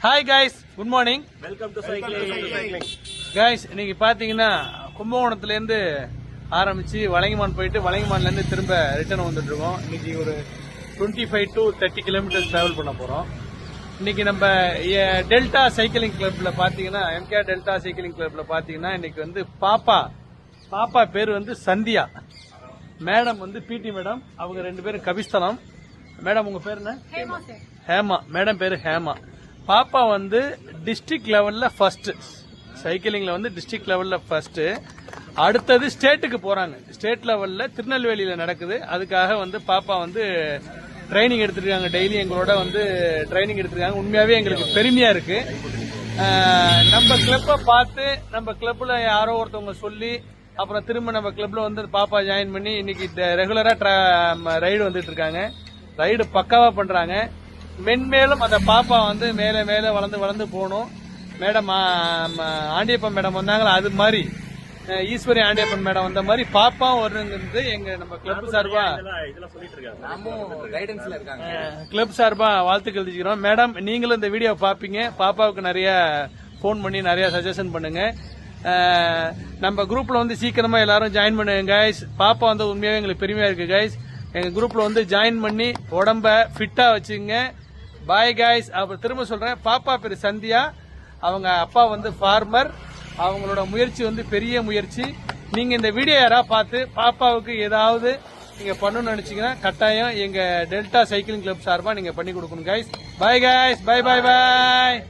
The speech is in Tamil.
Hi guys, good morning. Welcome to cycling. Guys, இன்னைக்கு பாத்தீங்கன்னா கும்பகோணத்துல இருந்து ஆரம்பிச்சு வலங்கிமான் போயிட்டு வலங்கிமான்ல இருந்து திரும்ப ரிட்டர்ன் வந்துட்டு இருக்கோம். இன்னைக்கு ஒரு 25 to 30 கிலோமீட்டர்ஸ் டிராவல் பண்ண போறோம். இன்னைக்கு நம்ம டெல்டா சைக்கிளிங் கிளப்ல பாத்தீங்கன்னா எம்கேஆர் டெல்டா சைக்கிளிங் கிளப்ல பாத்தீங்கன்னா இன்னைக்கு வந்து பாப்பா பேர் வந்து சந்தியா, மேடம் வந்து பிடி மேடம், அவங்க ரெண்டு பேரும் கபிஸ்தலம். மேடம் உங்க பேர் என்ன? ஹேமா. மேடம் பேரு ஹேமா. பாப்பா வந்து டிஸ்ட்ரிக்ட் லெவல்ல ஃபர்ஸ்ட், சைக்கிளிங்ல வந்து டிஸ்ட்ரிக்ட் லெவல்ல ஃபர்ஸ்ட். அடுத்தது ஸ்டேட்டுக்கு போறாங்க. ஸ்டேட் லெவல்ல திருநெல்வேலியில நடக்குது. அதுக்காக வந்து பாப்பா வந்து ட்ரைனிங் எடுத்துருக்காங்க. டெய்லி எங்களோட வந்து ட்ரைனிங் எடுத்துருக்காங்க. உண்மையாவே எங்களுக்கு பெருமையா இருக்கு. நம்ம கிளப்பை பார்த்து நம்ம கிளப்ல யாரோ ஒருத்தவங்க சொல்லி அப்புறம் திரும்ப நம்ம கிளப்ல வந்து பாப்பா ஜாயின் பண்ணி இன்னைக்கு ரெகுலரா ரைடு வந்துட்டு இருக்காங்க. ரைடு பக்காவா பண்றாங்க. மென்மேலும் அந்த பாப்பா வந்து மேல மேல வளர்ந்து போகணும். மேடம் ஆண்டியப்பன் மேடம் வந்தாங்களா, அது மாதிரி ஈஸ்வரி ஆண்டியப்பன் மேடம் வந்த மாதிரி பாப்பா வருங்கிறது எங்க நம்ம கிளப் சார்பா கிளப் சார்பா வாழ்த்துக்கள் தெரிவிக்கிறோம். மேடம், நீங்களும் இந்த வீடியோ பாப்பீங்க. பாப்பாவுக்கு நிறைய போன் பண்ணி நிறைய சஜஷன் பண்ணுங்க. நம்ம குரூப்ல வந்து சீக்கிரமா எல்லாரும் ஜாயின் பண்ணுங்க கைஸ். பாப்பா வந்து உண்மையாவே எங்களுக்கு பெருமையா இருக்கு கைஸ். எங்க குரூப்ல வந்து ஜாயின் பண்ணி உடம்ப ஃபிட்டா வச்சுங்க. Bye guys. அப்புறம் திரும்ப சொல்றேன், பாப்பா பேரு சந்தியா, அவங்க அப்பா வந்து ஃபார்மர். அவங்களோட முயற்சி வந்து பெரிய முயற்சி. நீங்க இந்த வீடியோ யாராவது பார்த்து பாப்பாவுக்கு ஏதாவது நீங்க பண்ணணும்னு நினைச்சீங்கன்னா கட்டாயம் எங்க டெல்டா சைக்கிளிங் கிளப் சார்பா நீங்க பண்ணி கொடுக்கணும் கைஸ். Bye guys. பாய் பாய் பாய்.